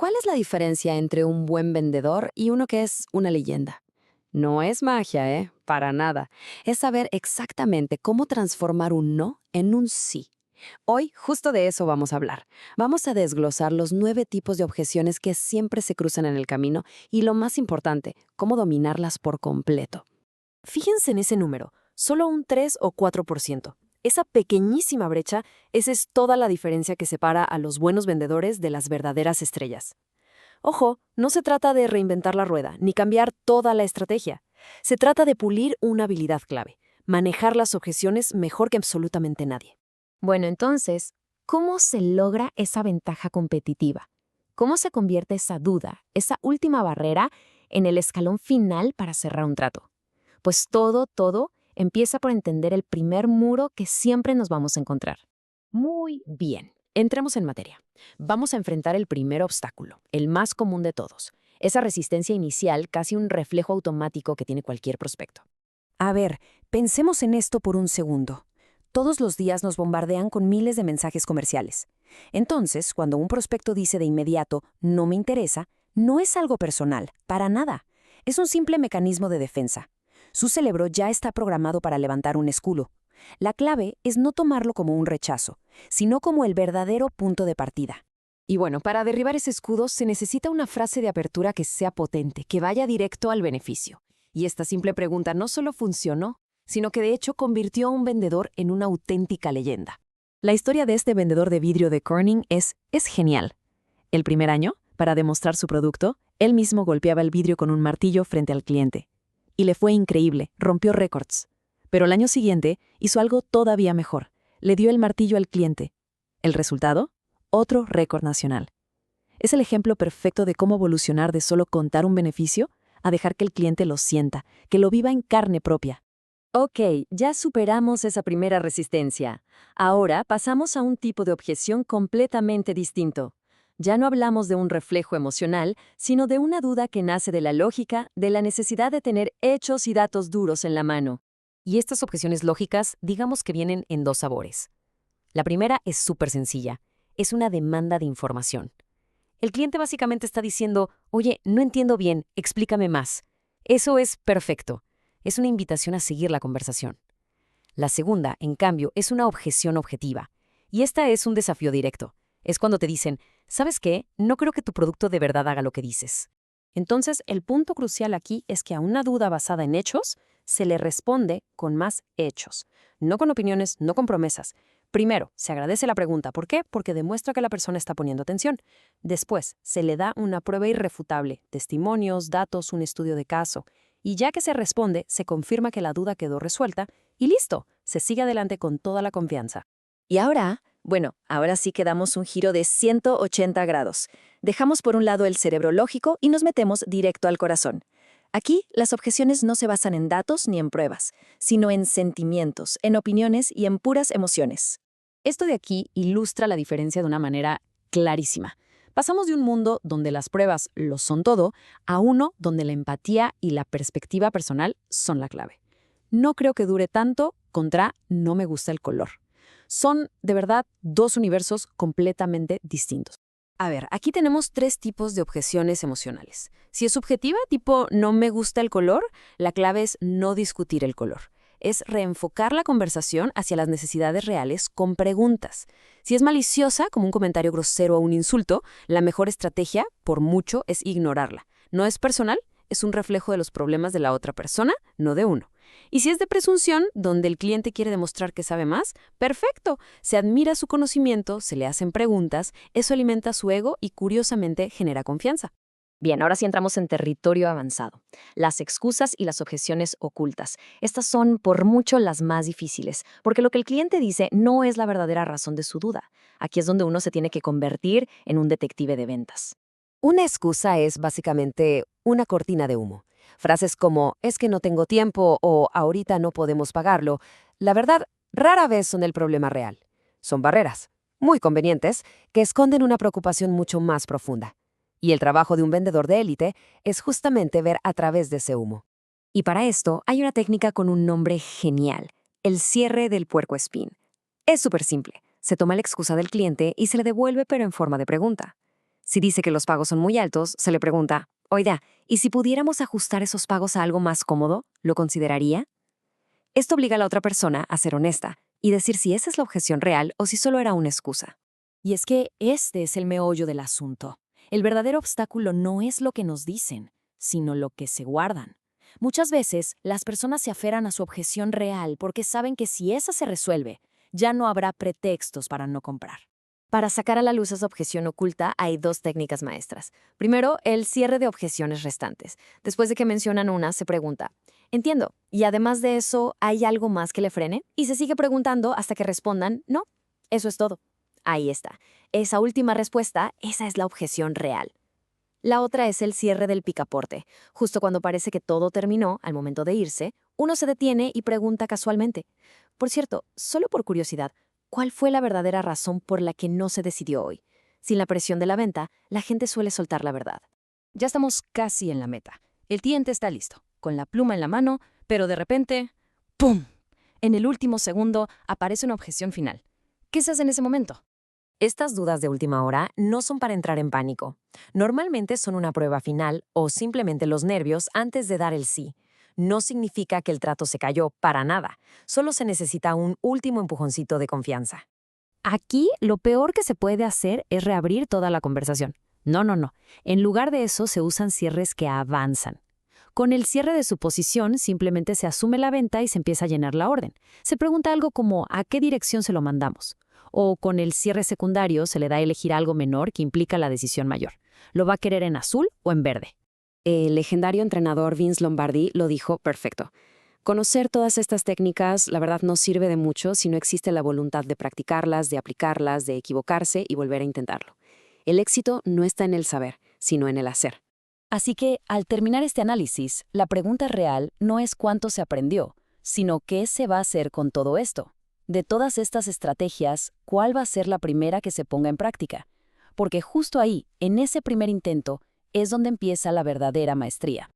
¿Cuál es la diferencia entre un buen vendedor y uno que es una leyenda? No es magia, ¿eh? Para nada. Es saber exactamente cómo transformar un no en un sí. Hoy justo de eso vamos a hablar. Vamos a desglosar los 9 tipos de objeciones que siempre se cruzan en el camino y lo más importante, cómo dominarlas por completo. Fíjense en ese número, solo un 3 o 4%. Esa pequeñísima brecha, esa es toda la diferencia que separa a los buenos vendedores de las verdaderas estrellas. Ojo, no se trata de reinventar la rueda, ni cambiar toda la estrategia. Se trata de pulir una habilidad clave, manejar las objeciones mejor que absolutamente nadie. Bueno, entonces, ¿cómo se logra esa ventaja competitiva? ¿Cómo se convierte esa duda, esa última barrera, en el escalón final para cerrar un trato? Pues todo empieza por entender el primer muro que siempre nos vamos a encontrar. Muy bien, entremos en materia. Vamos a enfrentar el primer obstáculo, el más común de todos. Esa resistencia inicial, casi un reflejo automático que tiene cualquier prospecto. A ver, pensemos en esto por un segundo. Todos los días nos bombardean con miles de mensajes comerciales. Entonces, cuando un prospecto dice de inmediato, no me interesa, no es algo personal, para nada. Es un simple mecanismo de defensa. Su cerebro ya está programado para levantar un escudo. La clave es no tomarlo como un rechazo, sino como el verdadero punto de partida. Y bueno, para derribar ese escudo se necesita una frase de apertura que sea potente, que vaya directo al beneficio. Y esta simple pregunta no solo funcionó, sino que de hecho convirtió a un vendedor en una auténtica leyenda. La historia de este vendedor de vidrio de Corning es genial. El primer año, para demostrar su producto, él mismo golpeaba el vidrio con un martillo frente al cliente. Y le fue increíble, rompió récords. Pero el año siguiente hizo algo todavía mejor. Le dio el martillo al cliente. ¿El resultado? Otro récord nacional. Es el ejemplo perfecto de cómo evolucionar de solo contar un beneficio a dejar que el cliente lo sienta, que lo viva en carne propia. Ok, ya superamos esa primera resistencia. Ahora pasamos a un tipo de objeción completamente distinto. Ya no hablamos de un reflejo emocional, sino de una duda que nace de la lógica, de la necesidad de tener hechos y datos duros en la mano. Y estas objeciones lógicas, digamos que vienen en dos sabores. La primera es súper sencilla. Es una demanda de información. El cliente básicamente está diciendo, oye, no entiendo bien, explícame más. Eso es perfecto. Es una invitación a seguir la conversación. La segunda, en cambio, es una objeción objetiva. Y esta es un desafío directo. Es cuando te dicen, ¿sabes qué? No creo que tu producto de verdad haga lo que dices. Entonces, el punto crucial aquí es que a una duda basada en hechos se le responde con más hechos. No con opiniones, no con promesas. Primero, se agradece la pregunta. ¿Por qué? Porque demuestra que la persona está poniendo atención. Después, se le da una prueba irrefutable, testimonios, datos, un estudio de caso. Y ya que se responde, se confirma que la duda quedó resuelta y listo, se sigue adelante con toda la confianza. Y ahora, ahora sí que damos un giro de 180 grados. Dejamos por un lado el cerebro lógico y nos metemos directo al corazón. Aquí, las objeciones no se basan en datos ni en pruebas, sino en sentimientos, en opiniones y en puras emociones. Esto de aquí ilustra la diferencia de una manera clarísima. Pasamos de un mundo donde las pruebas lo son todo a uno donde la empatía y la perspectiva personal son la clave. No creo que dure tanto contra no me gusta el color. Son, de verdad, dos universos completamente distintos. A ver, aquí tenemos 3 tipos de objeciones emocionales. Si es subjetiva, tipo no me gusta el color, la clave es no discutir el color. Es reenfocar la conversación hacia las necesidades reales con preguntas. Si es maliciosa, como un comentario grosero o un insulto, la mejor estrategia, por mucho, es ignorarla. No es personal, es un reflejo de los problemas de la otra persona, no de uno. Y si es de presunción, donde el cliente quiere demostrar que sabe más, perfecto. Se admira su conocimiento, se le hacen preguntas, eso alimenta su ego y curiosamente genera confianza. Bien, ahora sí entramos en territorio avanzado. Las excusas y las objeciones ocultas. Estas son por mucho las más difíciles, porque lo que el cliente dice no es la verdadera razón de su duda. Aquí es donde uno se tiene que convertir en un detective de ventas. Una excusa es básicamente una cortina de humo. Frases como es que no tengo tiempo o ahorita no podemos pagarlo, la verdad, rara vez son el problema real. Son barreras, muy convenientes, que esconden una preocupación mucho más profunda. Y el trabajo de un vendedor de élite es justamente ver a través de ese humo. Y para esto hay una técnica con un nombre genial, el cierre del puercoespín. Es súper simple. Se toma la excusa del cliente y se le devuelve pero en forma de pregunta. Si dice que los pagos son muy altos, se le pregunta, oiga, ¿y si pudiéramos ajustar esos pagos a algo más cómodo? ¿Lo consideraría? Esto obliga a la otra persona a ser honesta y decir si esa es la objeción real o si solo era una excusa. Y es que este es el meollo del asunto. El verdadero obstáculo no es lo que nos dicen, sino lo que se guardan. Muchas veces, las personas se aferran a su objeción real porque saben que si esa se resuelve, ya no habrá pretextos para no comprar. Para sacar a la luz esa objeción oculta, hay 2 técnicas maestras. Primero, el cierre de objeciones restantes. Después de que mencionan una, se pregunta, entiendo, y además de eso, ¿hay algo más que le frene? Y se sigue preguntando hasta que respondan, no, eso es todo. Ahí está. Esa última respuesta, esa es la objeción real. La otra es el cierre del picaporte. Justo cuando parece que todo terminó, al momento de irse, uno se detiene y pregunta casualmente. Por cierto, solo por curiosidad, ¿cuál fue la verdadera razón por la que no se decidió hoy? Sin la presión de la venta, la gente suele soltar la verdad. Ya estamos casi en la meta. El cliente está listo, con la pluma en la mano, pero de repente, ¡pum! En el último segundo aparece una objeción final. ¿Qué se hace en ese momento? Estas dudas de última hora no son para entrar en pánico. Normalmente son una prueba final o simplemente los nervios antes de dar el sí. No significa que el trato se cayó, para nada. Solo se necesita un último empujoncito de confianza. Aquí lo peor que se puede hacer es reabrir toda la conversación. No. En lugar de eso se usan cierres que avanzan. Con el cierre de suposición simplemente se asume la venta y se empieza a llenar la orden. Se pregunta algo como ¿a qué dirección se lo mandamos? O con el cierre secundario se le da a elegir algo menor que implica la decisión mayor. ¿Lo va a querer en azul o en verde? El legendario entrenador Vince Lombardi lo dijo perfecto. Conocer todas estas técnicas, la verdad, no sirve de mucho si no existe la voluntad de practicarlas, de aplicarlas, de equivocarse y volver a intentarlo. El éxito no está en el saber, sino en el hacer. Así que, al terminar este análisis, la pregunta real no es cuánto se aprendió, sino qué se va a hacer con todo esto. De todas estas estrategias, ¿cuál va a ser la primera que se ponga en práctica? Porque justo ahí, en ese primer intento, es donde empieza la verdadera maestría.